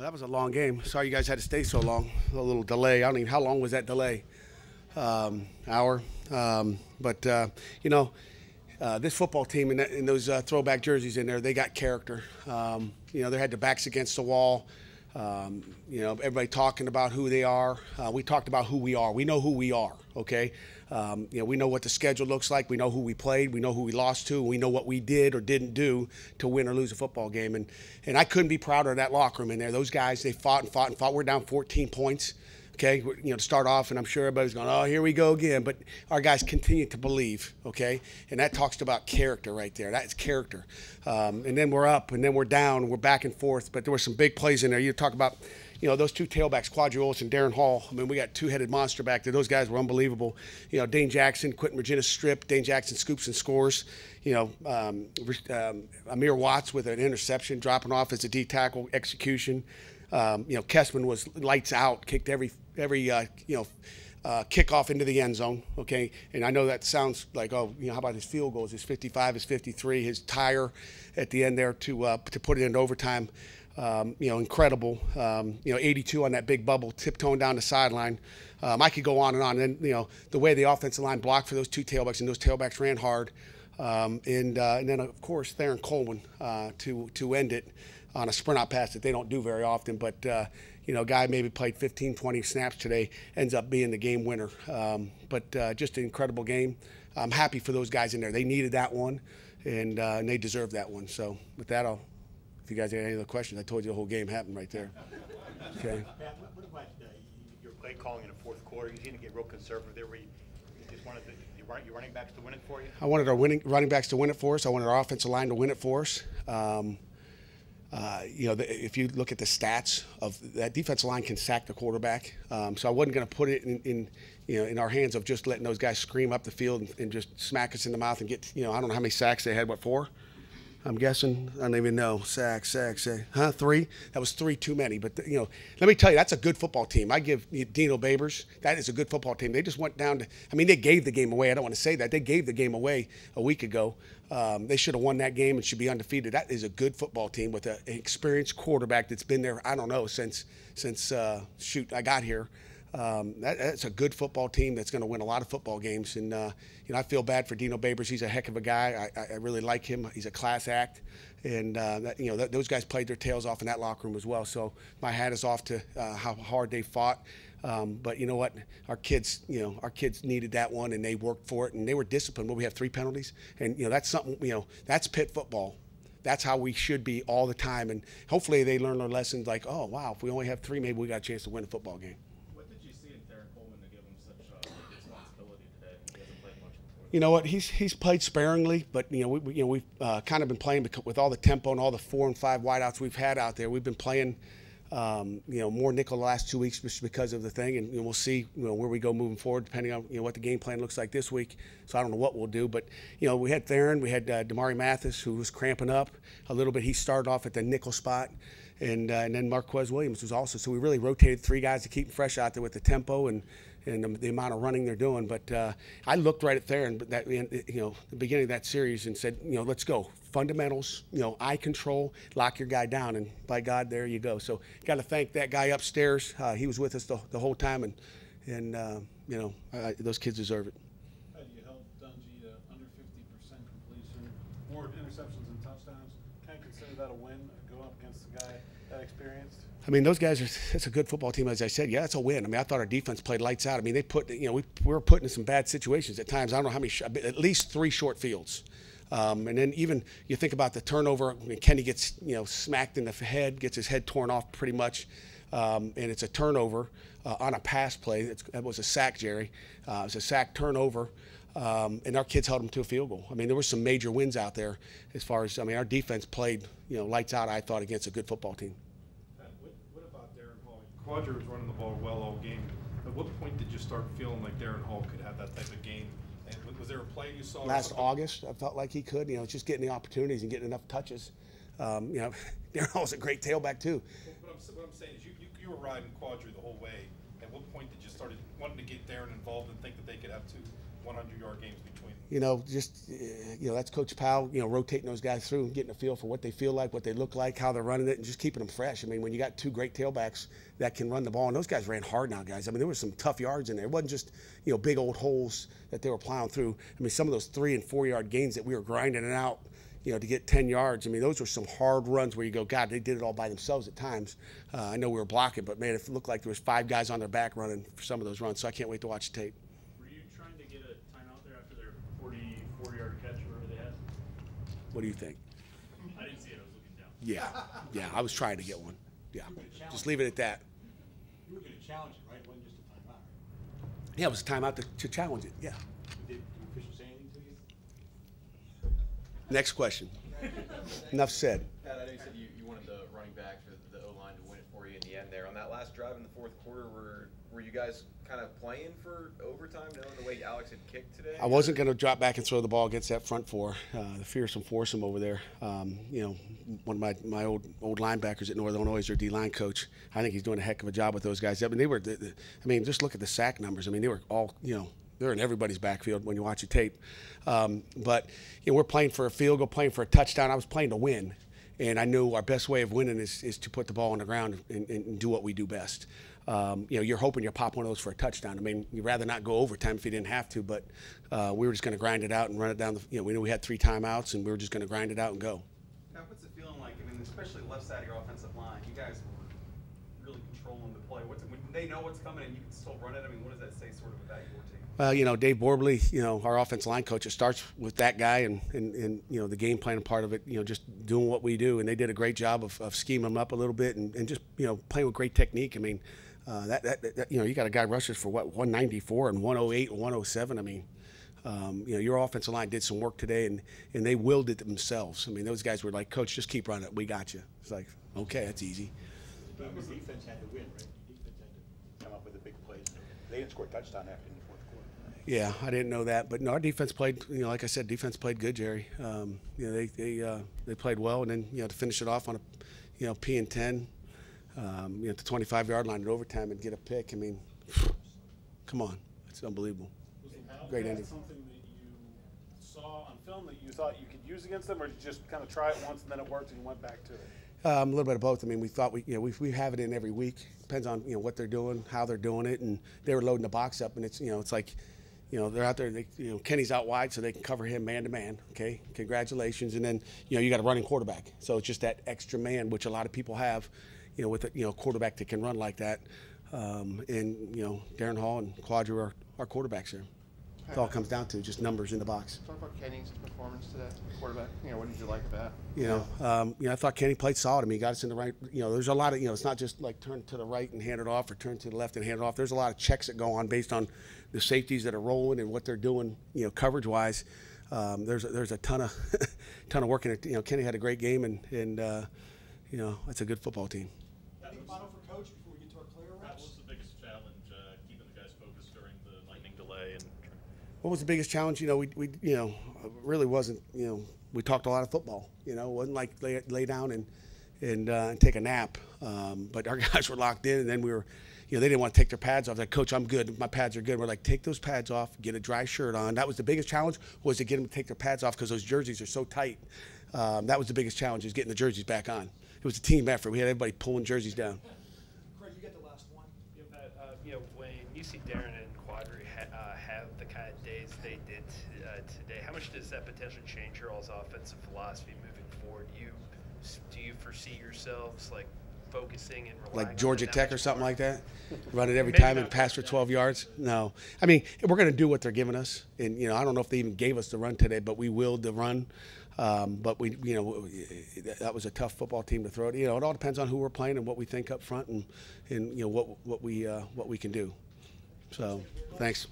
Well, that was a long game. Sorry you guys had to stay so long. A little delay. I don't even how long was that delay? Hour. But this football team and those throwback jerseys in there, they got character. They had their backs against the wall. Everybody talking about who they are. We talked about who we are. We know who we are, okay? We know what the schedule looks like. We know who we played. We know who we lost to. We know what we did or didn't do to win or lose a football game. And I couldn't be prouder of that locker room in there. Those guys, they fought and fought and fought. We're down 14 points. Okay, to start off, and I'm sure everybody's going, oh, here we go again. But our guys continue to believe, okay? And that talks about character right there. That's character. And then we're up, and then we're down, and we're back and forth. But there were some big plays in there. You talk about, those two tailbacks, Quadri and Darren Hall. I mean, we got two-headed monster back there. Those guys were unbelievable. Dane Jackson, Quentin Regina strip. Dane Jackson scoops and scores. Amir Watts with an interception, dropping off as a D tackle execution. Kessman was lights out, kicked every kickoff into the end zone, okay? And I know that sounds like, how about his field goals? His 55, his 53, his tire at the end there to put it into overtime, incredible. 82 on that big bubble, tiptoeing down the sideline. I could go on and on. And then, the way the offensive line blocked for those two tailbacks, and those tailbacks ran hard. And then, of course, Theron Coleman to end it on a sprint out pass that they don't do very often. But, guy maybe played 15, 20 snaps today, ends up being the game winner. But just an incredible game. I'm happy for those guys in there. They needed that one, and they deserved that one. So with that, if you guys have any other questions, I told you the whole game happened right there. Okay. Pat, what about your play calling in the fourth quarter? You seem to get real conservative there. You just wanted your running backs to win it for you? I wanted our running backs to win it for us. I wanted our offensive line to win it for us. If you look at the stats of that defensive line can sack the quarterback. So I wasn't going to put it in our hands of just letting those guys scream up the field and just smack us in the mouth and get, I don't know how many sacks they had, 4? I'm guessing. I don't even know. Sack. 3? That was 3 too many. But, let me tell you, that's a good football team. I give Dino Babers, that is a good football team. They just went down to, they gave the game away. I don't want to say that. They gave the game away a week ago. They should have won that game and should be undefeated. That is a good football team with an experienced quarterback that's been there, I don't know, since I got here. That's a good football team that's going to win a lot of football games. And, I feel bad for Dino Babers. He's a heck of a guy. I really like him. He's a class act. And, those guys played their tails off in that locker room as well. So my hat is off to how hard they fought. But you know what? Our kids needed that one, and they worked for it, and they were disciplined. Well, we have 3 penalties. And, that's something, that's Pitt football. That's how we should be all the time. And hopefully they learn their lessons like, oh, wow, if we only have 3, maybe we got a chance to win a football game. You know what? He's played sparingly, but we've kind of been playing with all the tempo and all the 4 and 5 wideouts we've had out there. We've been playing, more nickel the last 2 weeks just because of the thing, and we'll see where we go moving forward depending on what the game plan looks like this week. So I don't know what we'll do, but we had Theron, we had Damari Mathis who was cramping up a little bit. He started off at the nickel spot, and then Marquez Williams was also. So we really rotated 3 guys to keep them fresh out there with the tempo and the amount of running they're doing. But I looked right at Theron, but the beginning of that series and said, let's go. Fundamentals, eye control, lock your guy down, and by God, there you go. So got to thank that guy upstairs. He was with us the whole time, and those kids deserve it. You held Dungy to under 50% completion, more interceptions and touchdowns. Can I consider that a win, going up against a guy that experienced? Those guys it's a good football team, as I said. Yeah, it's a win. I thought our defense played lights out. They put, we were put in some bad situations at times. I don't know how many, at least 3 short fields. And then even you think about the turnover. Kenny gets, smacked in the head, gets his head torn off pretty much. And it's a turnover on a pass play. That was a sack, Jerry. It was a sack turnover. And our kids held them to a field goal. There were some major wins out there as far as, our defense played, lights out, I thought, against a good football team. What about Darren Hall? Quadri was running the ball well all game. At what point did you start feeling like Darren Hall could have that type of game? And was there a play you saw? Last August, I felt like he could. Just getting the opportunities and getting enough touches. Darren Hall's a great tailback too. What I'm saying is you were riding Quadri the whole way. At what point did you start wanting to get Darren involved and think that they could have 2 100-yard games between them? just that's Coach Powell, rotating those guys through and getting a feel for what they feel like, what they look like, how they're running it, and just keeping them fresh. I mean, when you got two great tailbacks that can run the ball, and those guys ran hard now, guys. I mean, there was some tough yards in there. It wasn't just, big old holes that they were plowing through. I mean, some of those 3- and 4-yard gains that we were grinding it out, to get 10 yards. I mean, those were some hard runs where you go, God, they did it all by themselves at times. I know we were blocking, but, man, it looked like there was 5 guys on their back running for some of those runs, so I can't wait to watch the tape. Were you trying to get a timeout there after their 44-yard catch or whatever they had? What do you think? I didn't see it. I was looking down. Yeah, I was trying to get one. Yeah, just leave it at that. You were going to challenge it, right? It wasn't just a timeout, right? Yeah, it was a timeout to challenge it, yeah. Did the official say anything to you? Next question. Enough said. Pat, I know you said you wanted the running back for the O-line to win it for you in the end there. On that last drive in the fourth quarter, were you guys kind of playing for overtime, knowing the way Alex had kicked today? I wasn't going to drop back and throw the ball against that front four, the fearsome foursome over there. One of my old linebackers at Northern Illinois is their D-line coach. I think he's doing a heck of a job with those guys. I mean, just look at the sack numbers. I mean, they were all, they're in everybody's backfield when you watch the tape. But we're playing for a field goal, playing for a touchdown. I was playing to win, and I knew our best way of winning is to put the ball on the ground and do what we do best. You're hoping you pop one of those for a touchdown. I mean, you'd rather not go overtime if you didn't have to, but we were just going to grind it out and run it down. We knew we had 3 timeouts, and we were just going to grind it out and go. Now, what's it feeling like? I mean, especially left side of your offensive line, you guys were really controlling the play. When they know what's coming and you can still run it, I mean, what does that say sort of about your team? Well, Dave Borbley, our offensive line coach, it starts with that guy and the game plan part of it, just doing what we do. And they did a great job of scheming them up a little bit and just, playing with great technique. I mean, you got a guy rushes for, 194 and 108 and 107. I mean, your offensive line did some work today, and they willed it themselves. I mean, those guys were like, Coach, just keep running it. We got you. It's like, okay, that's easy. The defense had to win, right? The defense had to come up with the big plays. They didn't score a touchdown after in the fourth quarter. Yeah, I didn't know that, but no, our defense played. Like I said, defense played good, Jerry. They played well, and then to finish it off on a P and 10, at the 25-yard line in overtime and get a pick. I mean, come on, it's unbelievable. Was the Great Wildcat ending. something that you saw on film that you thought you could use against them, or did you just kind of try it once and then it worked and you went back to it? A little bit of both. I mean, we thought we have it in every week. Depends on what they're doing, how they're doing it, and they were loading the box up, and it's it's like. They're out there. Kenny's out wide, so they can cover him man to man. Okay, congratulations. And then you got a running quarterback, so it's just that extra man, which a lot of people have. With a quarterback that can run like that. And Darren Hall and Quadri are our quarterbacks here. It all comes down to just numbers in the box. Talk about Kenny's performance today, quarterback. What did you like about? I thought Kenny played solid. I mean, he got us in the right. There's a lot of. It's not just like turn to the right and hand it off, or turn to the left and hand it off. There's a lot of checks that go on based on the safeties that are rolling and what they're doing. Coverage wise, there's a ton of work in it. Kenny had a great game, and it's a good football team. Any final for Coach before we get to our player What reps? was the biggest challenge keeping the guys focused during the lightning delay? And What was the biggest challenge? We really wasn't. We talked a lot of football. It wasn't like lay down and take a nap. But our guys were locked in, and then we were. They didn't want to take their pads off. Like, Coach, I'm good. My pads are good. We're like, take those pads off. Get a dry shirt on. That was the biggest challenge, was to get them to take their pads off because those jerseys are so tight. That was the biggest challenge, is getting the jerseys back on. It was a team effort. We had everybody pulling jerseys down. Craig, you get the last one. Yeah, Pat, when you see Darren and Quadri have the kind of days they did today, how much does that potentially change your all's offensive philosophy moving forward? Do you foresee yourselves focusing and relying Like Georgia on Tech or something like that? Run it every Maybe time and not pass for Georgia 12 yards? No. I mean, we're going to do what they're giving us. And, I don't know if they even gave us the run today, but we willed the run. But that was a tough football team to throw it. It all depends on who we're playing and what we think up front and what we can do. So, thanks.